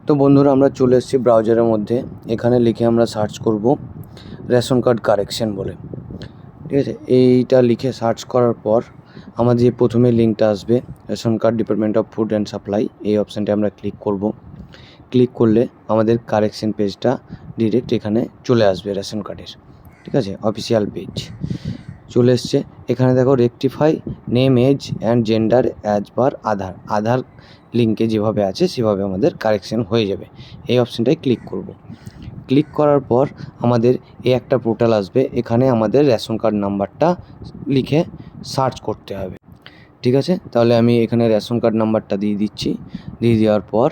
তো বন্ধুরা আমরা চলে এসেছি ব্রাউজারের মধ্যে। এখানে লিখে আমরা সার্চ করব রেশন কার্ড কারেকশন বলে, ঠিক আছে। এইটা লিখে সার্চ করার পর আমাদের যে প্রথমে লিঙ্কটা আসবে ration card department of food and supply, এই অপশানটা আমরা ক্লিক করব। ক্লিক করলে আমাদের কারেকশন পেজটা ডিরেক্ট এখানে চলে আসবে রেশন কার্ডের, ঠিক আছে, অফিসিয়াল পেজ চলে এসছে। এখানে দেখো rectify name age and gender as per Aadhaar লিঙ্কে যেভাবে আছে সেভাবে আমাদের কারেকশন হয়ে যাবে। এই অপশানটায় ক্লিক করব। ক্লিক করার পর আমাদের এই একটা পোর্টাল আসবে, এখানে আমাদের রেশন কার্ড নাম্বারটা লিখে সার্চ করতে হবে, ঠিক আছে। তাহলে আমি এখানে রেশন কার্ড নাম্বারটা দিয়ে দিচ্ছি। দিয়ে দেওয়ার পর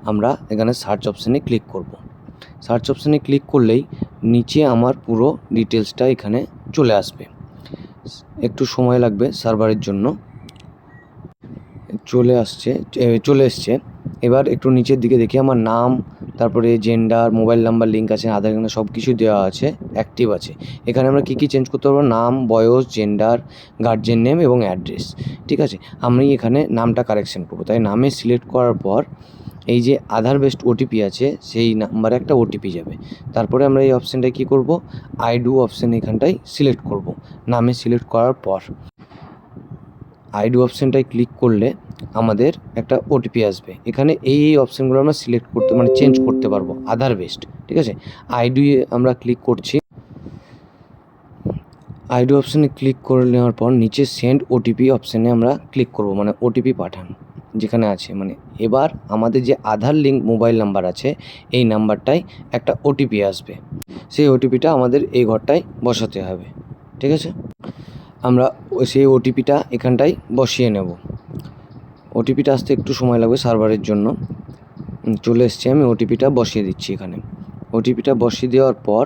আমরা এখানে সার্চ অপশানে ক্লিক করব। সার্চ অপশানে ক্লিক করলেই নিচে আমার পুরো ডিটেলসটা এখানে চলে আসবে। একটু সময় লাগবে সার্ভারের জন্য। চলে এসছে। এবার একটু নিচের দিকে দেখি আমার নাম, তারপরে জেন্ডার, মোবাইল নাম্বার লিঙ্ক আছে, আধার কার্ড সব কিছু দেওয়া আছে, অ্যাক্টিভ আছে। এখানে আমরা কী চেঞ্জ করতে পারবো, নাম, বয়স, জেন্ডার, গার্জেন নেম এবং অ্যাড্রেস, ঠিক আছে। আমি এখানে নামটা কারেকশন করবো, তাই নামে সিলেক্ট করার পর এই যে আধার বেসড ওটিপি আছে সেই নাম্বারে একটা ওটিপি যাবে। তারপরে আমরা এই অপশানটায় কী করব, আই ডু অপশান এখানটায় সিলেক্ট করব। নামে সিলেক্ট করার পর আইডি অপশানটায় ক্লিক করলে আমাদের একটা ওটিপি আসবে। এখানে এই অপশানগুলো আমরা সিলেক্ট করতে চেঞ্জ করতে পারবো আধার বেসড, ঠিক আছে। আইডি আমরা ক্লিক করছি। আইডি অপশানে ক্লিক করে নেওয়ার পর নিচে সেন্ড ওটিপি অপশানে আমরা ক্লিক করব, ওটিপি পাঠান যেখানে আছে। এবার আমাদের যে আধার লিঙ্ক মোবাইল নাম্বার আছে এই নাম্বারটায় একটা ওটিপি আসবে। সেই ওটিপিটা আমাদের এই ঘরটায় বসাতে হবে, ঠিক আছে। আমরা সেই ওটিপিটা এখানটায় বসিয়ে নেব। ওটিপিটা আসতে একটু সময় লাগবে সার্ভারের জন্য। চলে এসছে, আমি ওটিপিটা বসিয়ে দিচ্ছি এখানে। ওটিপিটা বসিয়ে দেওয়ার পর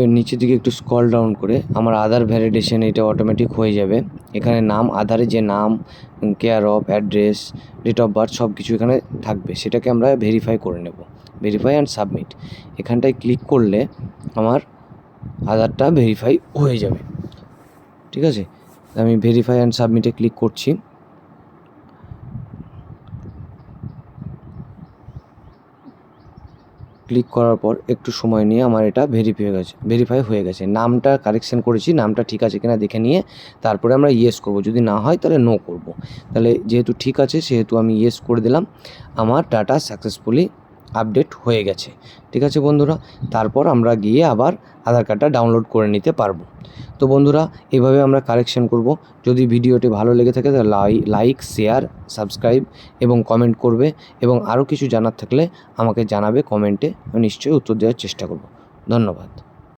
এর নিচের দিকে একটু স্ক্রল ডাউন করে আমার আধার ভ্যালিডেশন এটা অটোমেটিক হয়ে যাবে। এখানে নাম, আধারে যে নাম, care of, address, date of birth সব কিছু এখানে থাকবে, সেটাকে আমরা ভেরিফাই করে নেব। ভেরিফাই অ্যান্ড সাবমিট এখানটায় ক্লিক করলে আমার আধারটা ভেরিফাই হয়ে যাবে, ঠিক আছে। আমি ভেরিফাই অ্যান্ড সাবমিটে ক্লিক করছি। ক্লিক করার পর একটু সময় নিয়ে আমার এটা ভেরিফাই হয়ে গেছে। নামটা কারেকশন করেছি, নামটা ঠিক আছে কিনা দেখে নিয়ে তারপরে আমরা ইয়েস করব। যদি না হয় তাহলে নো করব। তাহলে যেহেতু ঠিক আছে সেহেতু আমি ইয়েস করে দিলাম। আমার ডাটা সাকসেসফুলি আপডেট হয়ে গেছে, ঠিক আছে বন্ধুরা। তারপর আমরা গিয়ে আবার আধার কার্ডটা ডাউনলোড করে নিতে পারবো। তো বন্ধুরা এভাবে আমরা কারেকশন করব। যদি ভিডিওটি ভালো লেগে থাকে তাহলে লাইক, শেয়ার, সাবস্ক্রাইব এবং কমেন্ট করবে, এবং আরও কিছু জানার থাকলে আমাকে জানাবে কমেন্টে, আমি নিশ্চয়ই উত্তর দেওয়ার চেষ্টা করব। ধন্যবাদ।